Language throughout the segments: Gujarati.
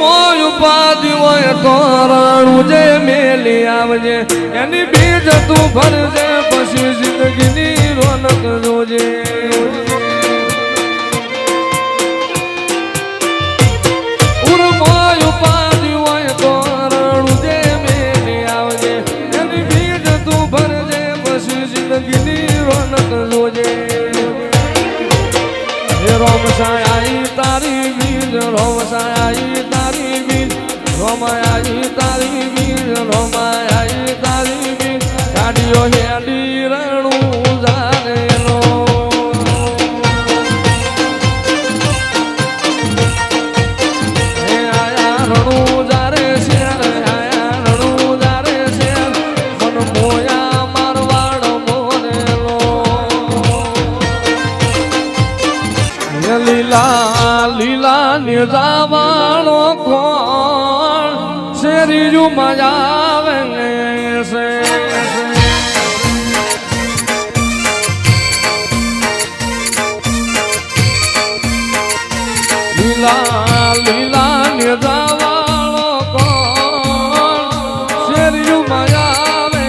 મોય ઉપાધિ હોય તો રાણું જે મેલી આવજે એની બીજ તું ભરજે પછી જિંદગીની રોનક જોજે મોય ઉપાધિ હોય તો રાણું જે મેલી આવજે એની બીજ તું ભરજે પછી જિંદગીની રોનક જોજે રોમ સાઈ તારી બીજ રોમ સાઈ તારી બીજ રોમાઈ તારી બીજ રોમાઈ તારી બીજ કાઢ્યો હેડી રણું જાનેલો આયા રણું જારે છે આયા રણું જારે છે મન મોયા મારવાડ મોરેલો લીલા લીલા નિજાવાળો કોણ શેરીયું મજા આવે છે લીલા લીલા નિજાવાળો કોણ શેરીયું મજા આવે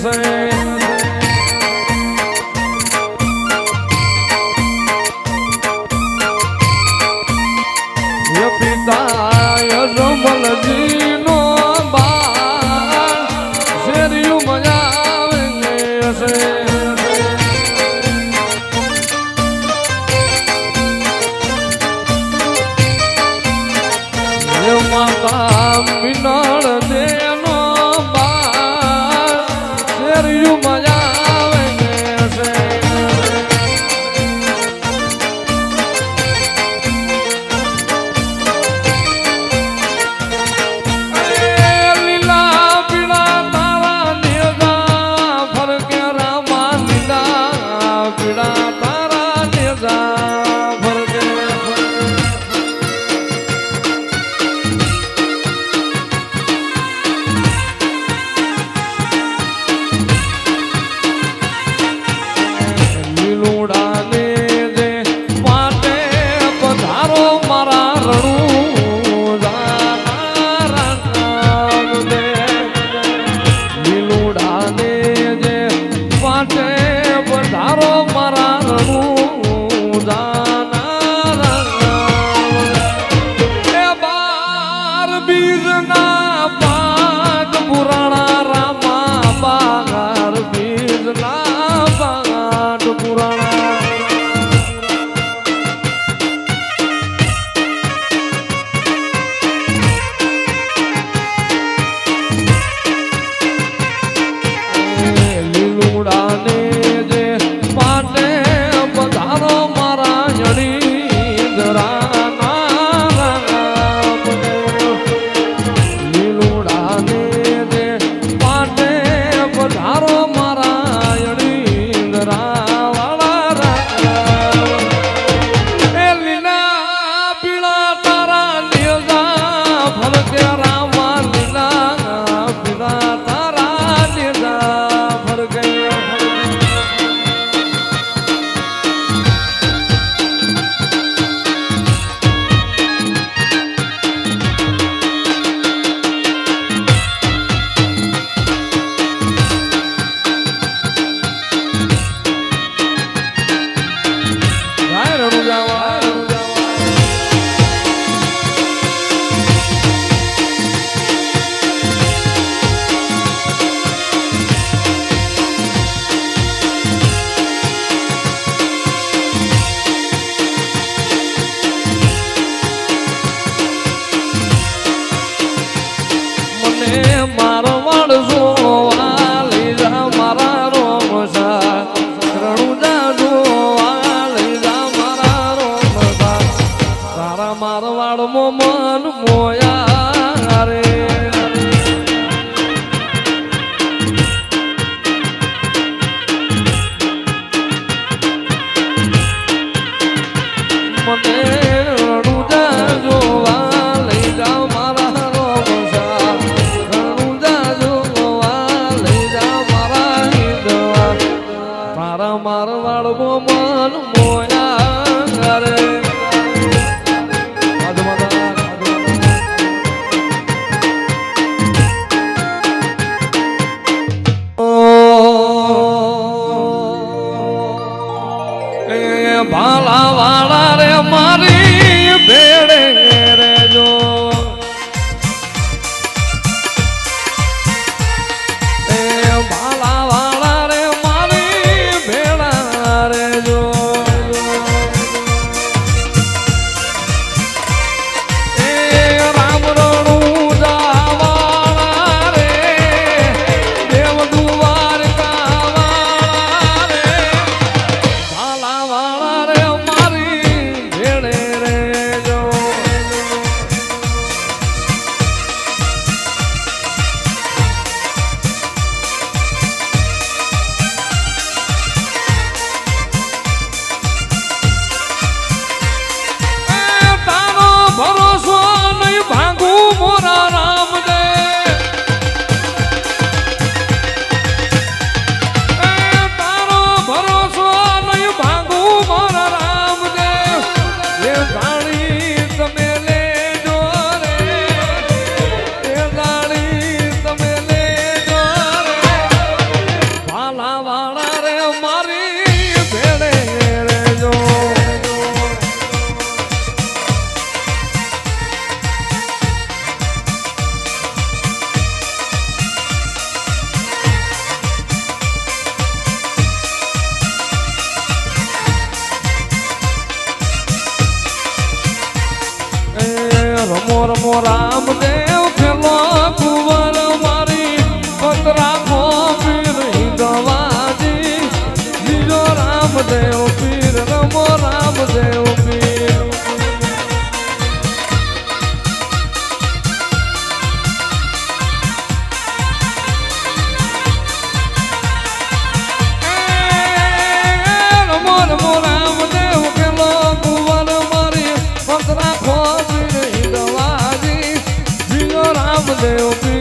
છે પિતા રમલજી નો બાળ શેરીયું મજા આવે છે માતા મિનળ દેનો બાળ શેરીયું મજા આવે ભાલા વાળા રે મારી ભેળે રેજો ભાલા વાળા રે મારી ભેળા રેજો રામ રણું જાવાળા રે દેવ દ્વારકા વાળા રે ભાલા વાળા રે મારી ભેળે રેજો ભરોસો નહીં ભાગું મોરા રામ દે તારો ભરોસો નહીં ભાગું મોરા રામ દે એ ગાડી તમે લેજો રે એ ગાડી તમે લેજો રે ભાલા વાળા રે મારી ભેળે રેજો રમો રમો રામદેવ ખેલો કુંવર મારી પતરા પીર હિંદવાજી જીજો રામદેવ પીર રમો રામદેવ પીર રમો રમો રામદેવ ખેલો કુંવર મારી પતરા રામદેવ પીર